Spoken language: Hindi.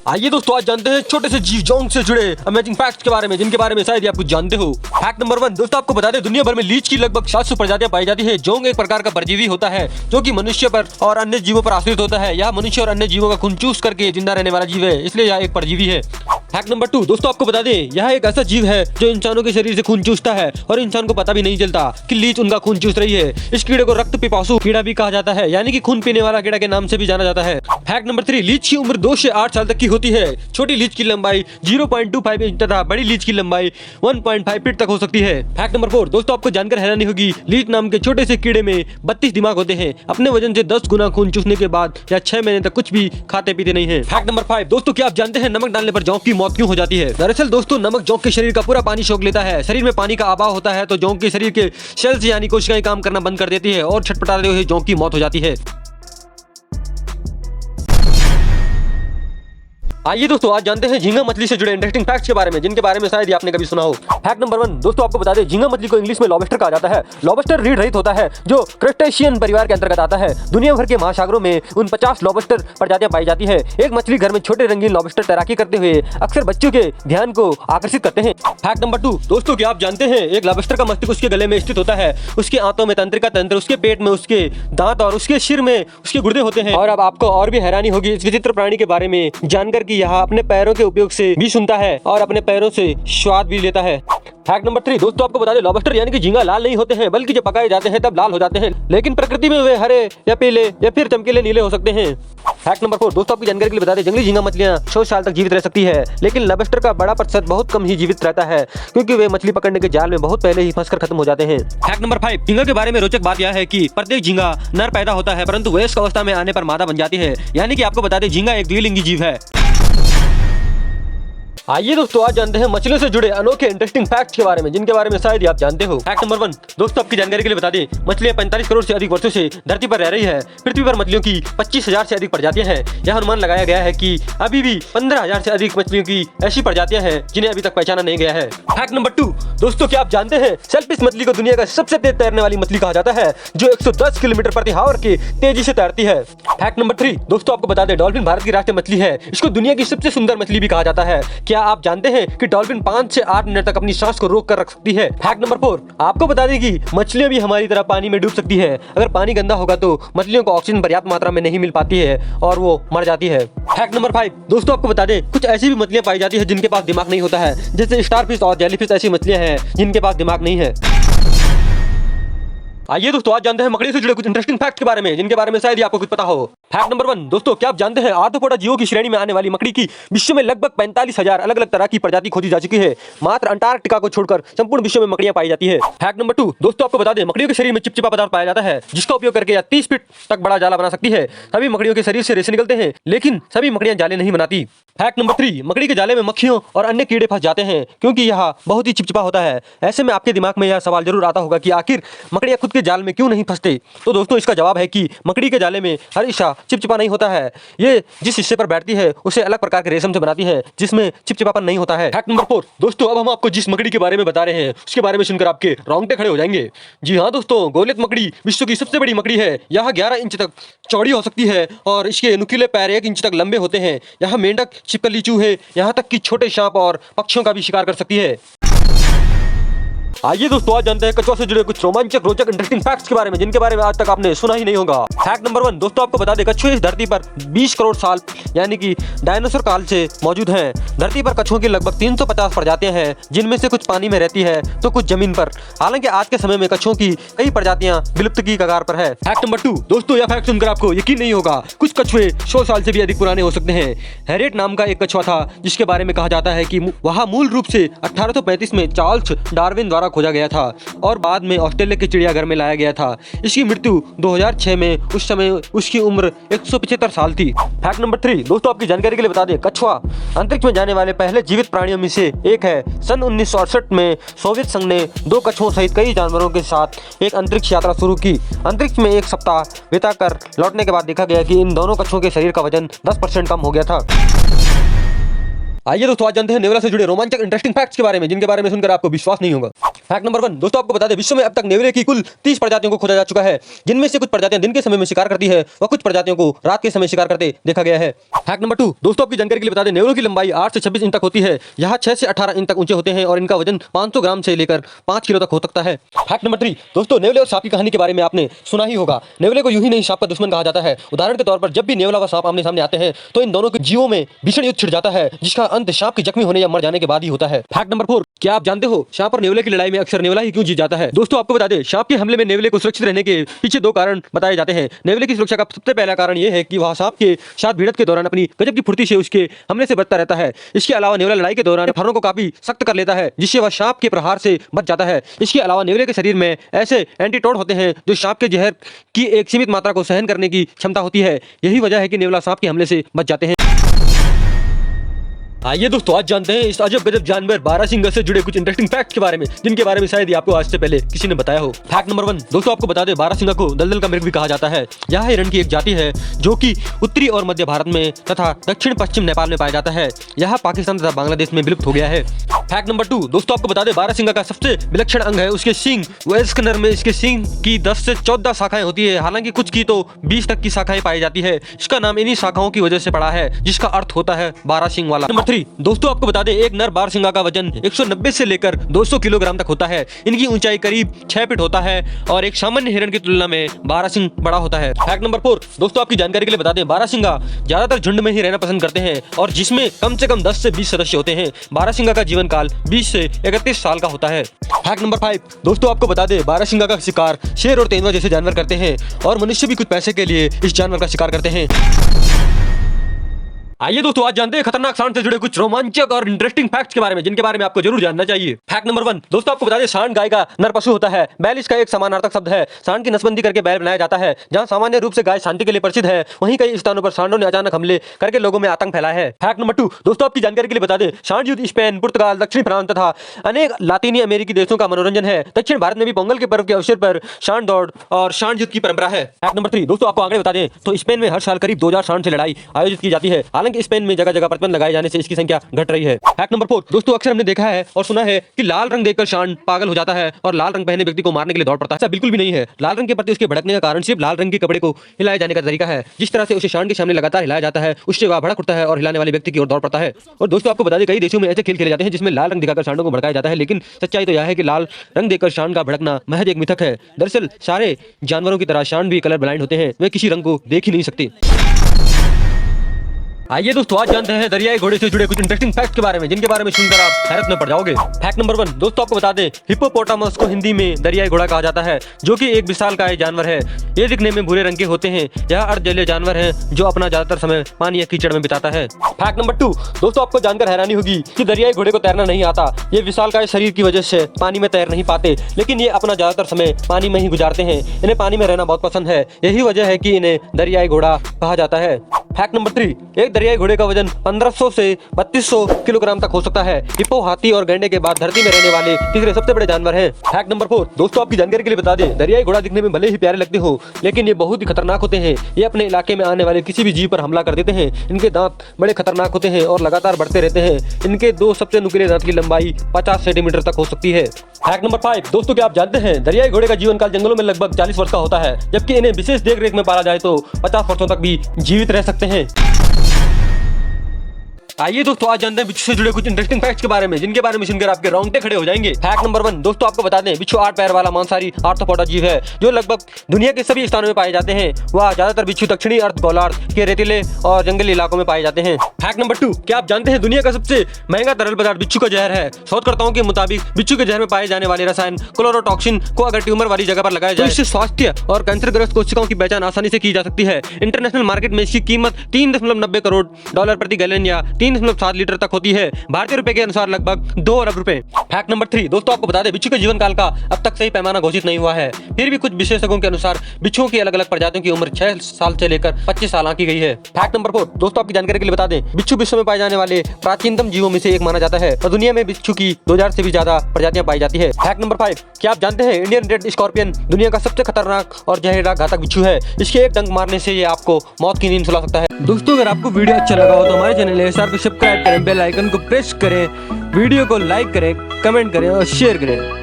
आइए दोस्तों, आज जानते हैं छोटे से जीव जोंक से जुड़े अमेजिंग फैक्ट्स के बारे में, जिनके बारे में शायद आप कुछ जानते हो। फैक्ट नंबर 1 दोस्तों, आपको बता दें दुनिया भर में लीच की लगभग 700 प्रजातियां पाई जाती है। जोंक एक प्रकार का परजीवी होता है जो कि मनुष्य पर और अन्य जीवों पर आश्रित होता है। यह मनुष्य और अन्य जीवों का खून चूस करके जिंदा रहने वाला जीव है, इसलिए यह एक परजीवी है। फैक्ट नंबर 2 दोस्तों, आपको बता दें यह एक ऐसा जीव है जो इंसानों के शरीर से खून चूसता है और इंसान को पता भी नहीं चलता कि लीच उनका खून चूस रही है। इस कीड़े को रक्त पिपासु कीड़ा भी कहा जाता है, यानी कि खून पीने वाला कीड़ा के नाम से भी जाना जाता है। फैक्ट नंबर 3 लीच की उम्र 2 से 8 साल तक की होती है। छोटी लीच की लंबाई 0.25 इंच तथा बड़ी लीच की लंबाई 1.5 फीट तक हो सकती है। फैक्ट नंबर 4 दोस्तों, आपको जानकर हैरानी होगी, लीच नाम के छोटे से कीड़े में 32 दिमाग होते हैं। अपने वजन से 10 गुना खून चूसने के बाद या 6 महीने तक कुछ भी खाते पीते नहीं है। फैक्ट नंबर 5 दोस्तों, क्या आप जानते हैं नमक डालने पर जोंक की मौत क्यों हो जाती है? दरअसल दोस्तों, नमक जोंक के शरीर का पूरा पानी सोख लेता है। शरीर में पानी का अभाव होता है तो जोंक के शरीर के सेल्स यानी कोशिकाएं काम करना बंद कर देती है और छटपटाते हुए जोंक की मौत हो जाती है। आइए दोस्तों, आज जानते हैं झींगा मछली से जुड़े इंटरेस्टिंग फैक्ट्स के बारे में, जिनके बारे में शायद आपने कभी सुना हो। फैक्ट नंबर 1 दोस्तों, आपको बता दें झींगा मछली को इंग्लिश में लॉबस्टर कहा जाता है। लॉबस्टर रीढ़ रहित होता है जो क्रस्टेशियन परिवार के अंतर्गत आता है। दुनिया भर के महासागरों में 49 लॉबस्टर प्रजातियां पाई जाती है। एक मछली घर में छोटे रंगीन लॉबस्टर तैराकी करते हुए अक्सर बच्चों के ध्यान को आकर्षित करते हैं। फैक्ट नंबर 2 दोस्तों, क्या आप जानते हैं एक लॉबस्टर का मस्तिष्क उसके गले में स्थित होता है। उसके आंतों में तंत्रिका तंत्र, उसके पेट में उसके दांत और उसके सिर में उसके गुर्दे होते हैं। और अब आपको और भी हैरानी होगी इस विचित्र प्राणी के बारे में जानकर कि यह अपने पैरों के उपयोग से भी सुनता है और अपने पैरों से स्वाद भी लेता है। फैक्ट नंबर 3 दोस्तों, आपको बता दें लॉबस्टर यानी कि झींगा लाल नहीं होते हैं, बल्कि जब पकाए जाते हैं तब लाल हो जाते हैं, लेकिन प्रकृति में वे हरे या पीले या फिर चमकीले नीले हो सकते हैं। फैक्ट नंबर 4 दोस्तों, आपकी जानकारी के लिए बता दें जंगली झींगा मछलियां 100 साल तक जीवित रह सकती है, लेकिन लॉबस्टर का बड़ा प्रतिशत बहुत कम ही जीवित रहता है क्योंकि वे मछली पकड़ने के जाल में बहुत पहले ही फंसकर खत्म हो जाते हैं। फैक्ट नंबर 5 झींगा के बारे में रोचक बात यह है कि प्रत्येक झींगा नर पैदा होता है, परंतु वयस्क अवस्था में आने पर मादा बन जाती है, यानी कि आपको बता दें झींगा एक द्विलिंगी जीव है। आइए दोस्तों, आज जानते हैं मछलियों से जुड़े अनोखे इंटरेस्टिंग फैक्ट्स के बारे में, जिनके बारे में शायद आप जानते हो। फैक्ट नंबर 1 दोस्तों, आपकी जानकारी के लिए बता दें मछलियां 45 करोड़ से अधिक वर्षों से धरती पर रह रही है। पृथ्वी पर मछलियों की 25,000 से अधिक प्रजातियां हैं। यह अनुमान लगाया गया है कि अभी भी 15,000 से अधिक मछलियों की ऐसी प्रजातियां हैं जिन्हें अभी तक पहचाना नहीं गया है। फैक्ट नंबर 2 दोस्तों, क्या आप जानते हैं सेलफिश मछली को दुनिया का सबसे तेज तैरने वाली मछली कहा जाता है, जो 110 किलोमीटर प्रति आवर की तेजी से तैरती है। फैक्ट नंबर 3 दोस्तों, आपको बता दें डॉल्फिन भारत की राष्ट्रीय मछली है। इसको दुनिया की सबसे सुंदर मछली भी कहा जाता है। क्या आप जानते हैं कि डॉल्फिन 5 से 8 मिनट तक अपनी सांस को रोक कर रख सकती है? फैक्ट नंबर 4 आपको बता दें कि मछलियां भी हमारी तरह पानी में डूब सकती है। अगर पानी गंदा होगा तो मछलियों को ऑक्सीजन पर्याप्त मात्रा में नहीं मिल पाती है और वो मर जाती है। फैक्ट नंबर 5 दोस्तों, आपको बता दें कुछ ऐसी भी मछलियां पाई जाती है जिनके पास दिमाग नहीं होता है, जैसे स्टारफिश और जेलीफिश ऐसी मछलियां हैं जिनके पास दिमाग नहीं है। आइए दोस्तों, आज जानते हैं मकड़ी से जुड़े कुछ इंटरेस्टिंग फैक्ट के बारे में, जिनके बारे में शायद आपको कुछ पता हो। फैक्ट नंबर 1 दोस्तों, क्या आप जानते हैं आर्थ्रोपोडा जीवों की श्रेणी में आने वाली मकड़ी की विश्व में लगभग 45,000 अलग अलग तरह की प्रजाति खोजी जा चुकी है। मात्र अंटार्कटिका को छोड़कर संपूर्ण विश्व में मकड़ियां पाई जाती है। फैक्ट नंबर 2 दोस्तों, आपको बता दें मकड़ियों के शरीर में चिपचिपा पदार्थ पाया जाता है, जिसका उपयोग करके यह 30 फीट तक बड़ा जाला बना सकती है। सभी मकड़ियों के शरीर से रेशे निकलते हैं, लेकिन सभी मकड़ियां जाले नहीं बनाती। फैक्ट नंबर 3 मकड़ी के जाले में मक्खियों और अन्य कीड़े फंस जाते हैं क्योंकि यह बहुत ही चिपचिपा होता है। ऐसे में आपके दिमाग में यह सवाल जरूर आता होगा कि आखिर मकड़ियां खुद के जाल में क्यों नहीं फंसते? तो दोस्तों, इसका जवाब है कि मकड़ी के जाले में हर हिस्सा चिपचिपा नहीं होता है। ये जिस हिस्से पर बैठती है उसे अलग प्रकार के रेशम से बनाती है, जिसमें चिपचिपापन नहीं होता है। फैक्ट नंबर 4 दोस्तों, अब हम आपको जिस मकड़ी के बारे में बता रहे हैं उसके बारे में सुनकर आपके रोंगटे खड़े हो जाएंगे। जी हाँ दोस्तों, गोलियत मकड़ी विश्व की सबसे बड़ी मकड़ी है। यह 11 इंच तक चौड़ी हो सकती है और इसके नुकीले पैर 1 इंच तक लंबे होते हैं। यह मेंढक, छिपकली, चूहे, यहाँ तक कि छोटे सांप और पक्षियों का भी शिकार कर सकती है। आइए दोस्तों, आज जानते हैं कछुआ से जुड़े कुछ रोमांचक रोचक इंटरेस्टिंग फैक्ट्स के बारे में, जिनके बारे में आज तक आपने सुना ही नहीं होगा। फैक्ट नंबर 1 दोस्तों, आपको बता दें कछुए इस धरती पर 20 करोड़ साल यानी कि डायनासोर काल से मौजूद हैं। धरती पर कछुओं की लगभग 350 प्रजातियां हैं, जिनमें से कुछ पानी में रहती है तो कुछ जमीन पर। हालांकि आज के समय में कछुओं की कई प्रजातियां विलुप्त की कगार पर है। फैक्ट नंबर 2 दोस्तों, यह फैक्ट सुनकर आपको यकीन नहीं होगा, कुछ कछुए 100 साल से भी अधिक पुराने हो सकते हैं। हैरियट नाम का एक कछुआ था जिसके बारे में कहा जाता है कि वह मूल रूप से 1835 में चार्ल्स डार्विन द्वारा खोजा गया था और बाद में ऑस्ट्रेलिया के चिड़ियाघर में लाया गया था। इसकी मृत्यु 2006 में, उस समय उसकी उम्र 175 साल थी। फैक्ट नंबर 3 दोस्तों, आपकी जानकारी के लिए बता दें कछुआ अंतरिक्ष में जाने वाले पहले जीवित प्राणियों में से एक है। सन 1968 में सोवियत संघ ने 2 कछुओं सहित कई जानवरों के साथ एक अंतरिक्ष यात्रा शुरू की। अंतरिक्ष में 1 सप्ताह बिताकर लौटने के बाद देखा गया कि इन दोनों कछुओं के शरीर का वजन 10% कम हो गया था। आइए दोस्तों आज जानते हैं नेवला से जुड़े रोमांचक इंटरेस्टिंग फैक्ट्स के बारे में, जिनके बारे में सुनकर आपको विश्वास नहीं होगा। फैक्ट नंबर 1 दोस्तों आपको बता दें, विश्व में अब तक नेवले की कुल 30 प्रजातियों को खोजा जा चुका है, जिनमें से कुछ प्रजातियां दिन के समय में शिकार करती है व कुछ प्रजातियों को रात के समय शिकार करते देखा गया है। फैक्ट नंबर 2 दोस्तों आपकी जानकारी के लिए बता दें, नेवलों की लंबाई 8 से 26 इंच तक होती है। यहाँ 6 से 18 इंच तक ऊंचे होते हैं और इनका वजन 500 ग्राम से लेकर 5 किलो तक हो सकता है। फैक्ट नंबर 3 दोस्तों नेवले और सांप की कहानी के बारे में आपने सुना ही होगा। नेवले को यूं ही नहीं सांप का दुश्मन कहा जाता है। उदाहरण के तौर पर जब भी नेवला व सांप आमने सामने आते हैं तो इन दोनों के जीवों में भीषण युद्ध छिड़ जाता है, जिसका अंत सांप के जख्मी होने या मर जाने के बाद ही होता है। फैक्ट नंबर 4 क्या आप जानते हो सांप और नेवले की लड़ाई में अक्सर नेवला ही क्यों जीत जाता है? दोस्तों आपको बता दें, सांप के हमले में नेवले को सुरक्षित रहने के पीछे 2 कारण बताए जाते हैं। नेवले की सुरक्षा का सबसे पहला कारण यह है कि वह सांप के साथ भिड़ंत के दौरान अपनी गजब की फुर्ती से उसके हमले से बचता रहता है। इसके अलावा नेवला लड़ाई के दौरान फरों को काफी सख्त कर लेता है, जिससे वह सांप के प्रहार से बच जाता है। इसके अलावा नेवले के शरीर में ऐसे एंटीटोड होते हैं जो सांप के जहर की एक सीमित मात्रा को सहन करने की क्षमता होती है। यही वजह है कि नेवला सांप के हमले से बच जाते हैं। आइए दोस्तों आज जानते हैं इस अजब गजब जानवर बारहसिंगा से जुड़े कुछ इंटरेस्टिंग फैक्ट के बारे में, जिनके बारे में शायद ही आपको आज से पहले किसी ने बताया हो। फैक्ट नंबर 1 दोस्तों आपको बता दें, बारहसिंगा को दलदल का मृग भी कहा जाता है। यह हिरण की एक जाति है जो कि उत्तरी और मध्य भारत में तथा दक्षिण पश्चिम नेपाल में पाया जाता है। यह पाकिस्तान तथा बांग्लादेश में विलुप्त हो गया है। फैक्ट नंबर 2 दोस्तों आपको बता दें, बारहसिंगा का सबसे विलक्षण अंग है उसके सींग। वयस्क नर में इसके सींग की 10 से 14 शाखाएं होती है, हालांकि कुछ की तो 20 तक की शाखाएं पाई जाती है। इसका नाम इन्हीं शाखाओं की वजह से पड़ा है, जिसका अर्थ होता है बारहसिंग वाला। नंबर 3 दोस्तों आपको बता दें, एक नर बारहसिंगा का वजन 190 से लेकर 200 किलोग्राम तक होता है। इनकी ऊंचाई करीब 6 फीट होता है और एक सामान्य हिरण की तुलना में बारहसिंग बड़ा होता है। फैक्ट नंबर 4 दोस्तों आपकी जानकारी के लिए बता दें, बारहसिंगा ज्यादातर झुंड में ही रहना पसंद करते हैं और जिसमें कम से कम 10 से 20 सदस्य होते हैं। बारहसिंगा का जीवन काल 20 से 31 साल का होता है। फैक्ट नंबर 5 दोस्तों आपको बता दें, बारहसिंगा का शिकार शेर और तेंदुआ जैसे जानवर करते हैं और मनुष्य भी कुछ पैसे के लिए इस जानवर का शिकार करते हैं। आइए दोस्तों आज जानते हैं खतरनाक सांड से जुड़े कुछ रोमांचक और इंटरेस्टिंग फैक्ट्स के बारे में, जिनके बारे में आपको जरूर जानना चाहिए। फैक्ट नंबर 1 दोस्तों आपको बता दें, सांड गाय का नर पशु होता है। बैल इसका एक समानार्थक शब्द है। सांड की नसबंदी करके बैल बनाया जाता है। जहां सामान्य रूप से गाय शांति के लिए प्रसिद्ध है, वहीं कई स्थानों पर सांडों ने अचानक हमले करके लोगों में आतंक फैलाया है। फैक्ट नंबर 2 दोस्तों आपकी जानकारी के लिए बता दें, सांड युद्ध स्पेन, पुर्तगाल, दक्षिणी फ्रांस तथा अनेक लातीनी अमेरिकी देशों का मनोरंजन है। दक्षिण भारत में भी पोंगल के पर्व के अवसर पर सांड दौड़ और सांड युद्ध की परंपरा है। फैक्ट नंबर 3 दोस्तों आपको आगे बता दें तो स्पेन में हर साल करीब 2000 सांड से लड़ाई आयोजित की जाती है। हालांकि स्पेन में जगह जगह प्रतिबंध लगाए जाने से इसकी संख्या घट रही है। फैक्ट नंबर 4 दोस्तों अक्सर हमने देखा है और सुना है कि लाल रंग देखकर सांड पागल हो जाता है और लाल रंग पहने व्यक्ति को मारने के लिए दौड़ पड़ता है। ऐसा बिल्कुल भी नहीं है। लाल रंग के प्रति उसके भड़कने का कारण सिर्फ लाल रंग के कपड़े को हिलाए जाने का तरीका है। जिस तरह से उसे सांड के सामने लगातार हिलाया जाता है, उससे वह भड़क उठता है और हिलाने वाले व्यक्ति की ओर दौड़ पड़ता है। और दोस्तों आपको बता दें, कई देशों में ऐसे खेल खेले जाते हैं जिसमें लाल रंग दिखाकर सांडों को भड़काया जाता है, लेकिन सच्चाई तो यह है कि लाल रंग देखकर सांड का भड़कना महज एक मिथक है। दरअसल सारे जानवरों की तरह सांड भी कलर ब्लाइंड होते हैं, वे किसी रंग को देख ही नहीं सकते। आइए दोस्तों आज जानते हैं दरियाई घोड़े से जुड़े कुछ इंटरेस्टिंग फैक्ट के बारे में, जिनके बारे में सुनकर आप हैरत में पड़ जाओगे। फैक्ट नंबर 1 दोस्तों आपको बता दें, हिप्पोपोटामस को हिंदी में दरियाई घोड़ा कहा जाता है, जो कि एक विशालकाय जानवर है। ये दिखने में भूरे रंग के होते हैं। यह अर्धजलीय जानवर है जो अपना ज्यादातर समय पानी या कीचड़ में बिताता है। फैक्ट नंबर 2 दोस्तों आपको जानकर हैरानी होगी कि दरियाई घोड़े को तैरना नहीं आता। ये विशालकाय शरीर की वजह से पानी में तैर नहीं पाते, लेकिन ये अपना ज्यादातर समय पानी में ही गुजारते हैं। इन्हें पानी में रहना बहुत पसंद है। यही वजह है कि इन्हें दरियाई घोड़ा कहा जाता है। फैक्ट नंबर 3 एक दरियाई घोड़े का वजन 1500 से 3200 किलोग्राम तक हो सकता है। हिप्पो, हाथी और गैंडे के बाद धरती में रहने वाले तीसरे सबसे बड़े जानवर हैं। फैक्ट नंबर 4 दोस्तों आपकी जानकारी के लिए बता दें, दरियाई घोड़ा दिखने में भले ही प्यारे लगते हो, लेकिन ये बहुत ही खतरनाक होते हैं। ये अपने इलाके में आने वाले किसी भी जीव पर हमला कर देते हैं। इनके दांत बड़े खतरनाक होते हैं और लगातार बढ़ते रहते हैं। इनके 2 सबसे नुकीले दांत की लंबाई 50 सेंटीमीटर तक हो सकती है। फैक्ट नंबर 5 दोस्तों क्या आप जानते हैं, दरियाई घोड़े का जीवन काल जंगलों में लगभग 40 वर्ष का होता है, जबकि इन्हें विशेष देख रेख में पाला जाए तो 50 वर्षों तक भी जीवित रह सकते हैं। आइए दोस्तों आज जानते हैं बिच्छू से जुड़े कुछ इंटरेस्टिंग फैक्ट्स के बारे में, जिनके बारे में सुनकर आपके रोंगटे खड़े हो जाएंगे। फैक्ट नंबर 1 दोस्तों आपको बता दें, बिच्छू 8 पैर वाला मांसाहारी आर्थ्रोपोडा जीव है, जो लगभग दुनिया के सभी स्थानों में पाए जाते हैं। वह ज्यादातर बिच्छू दक्षिणी अर्ध गोलार्ध के रेतीले और जंगली इलाकों में पाए जाते हैं। फैक्ट नंबर 2 क्या आप जानते हैं, दुनिया का सबसे महंगा तरल पदार्थ बिच्छू का जहर है। शोधकर्ताओं के मुताबिक बिच्छू के जहर में पाए जाने वाले रसायन क्लोरोटॉक्सिन को अगर ट्यूमर वाली जगह पर लगाया जाए तो इससे स्वास्थ्य और कैंसरग्रस्त कोशिकाओं की पहचान आसानी से की जा सकती है। इंटरनेशनल मार्केट में इसकी कीमत $3.90 करोड़ प्रति गैलन या 3.7 लीटर तक होती है। भारतीय रुपए के अनुसार लगभग 2 अरब रुपए। फैक्ट नंबर 3 दोस्तों आपको बता दें, बिच्छू के जीवन काल का अब तक सही पैमाना घोषित नहीं हुआ है। फिर भी कुछ विशेषज्ञों के अनुसार बिच्छुओं की अलग अलग प्रजातियों की उम्र 6 साल से लेकर 25 साल आंकी गई है। फैक्ट नंबर 4 दोस्तों आपकी जानकारी के लिए बता दें, बिच्छू विश्व में पाए जाने वाले प्राचीनतम जीवों में से एक माना जाता है और दुनिया में बिच्छू की 2000 से भी ज्यादा प्रजातियां पाई जाती है। फैक्ट नंबर 5 क्या आप जानते हैं, इंडियन रेड स्कॉर्पियन दुनिया का सबसे खतरनाक और जहरीला घातक बिच्छू है। इसके एक डंक मारने से ये आपको मौत की नींद सुला सकता है। दोस्तों अगर आपको वीडियो अच्छा लगा हो तो हमारे चैनल एसआर को सब्सक्राइब करें, बेल आइकन को प्रेस करें, वीडियो को लाइक करें, कमेंट करें और शेयर करें।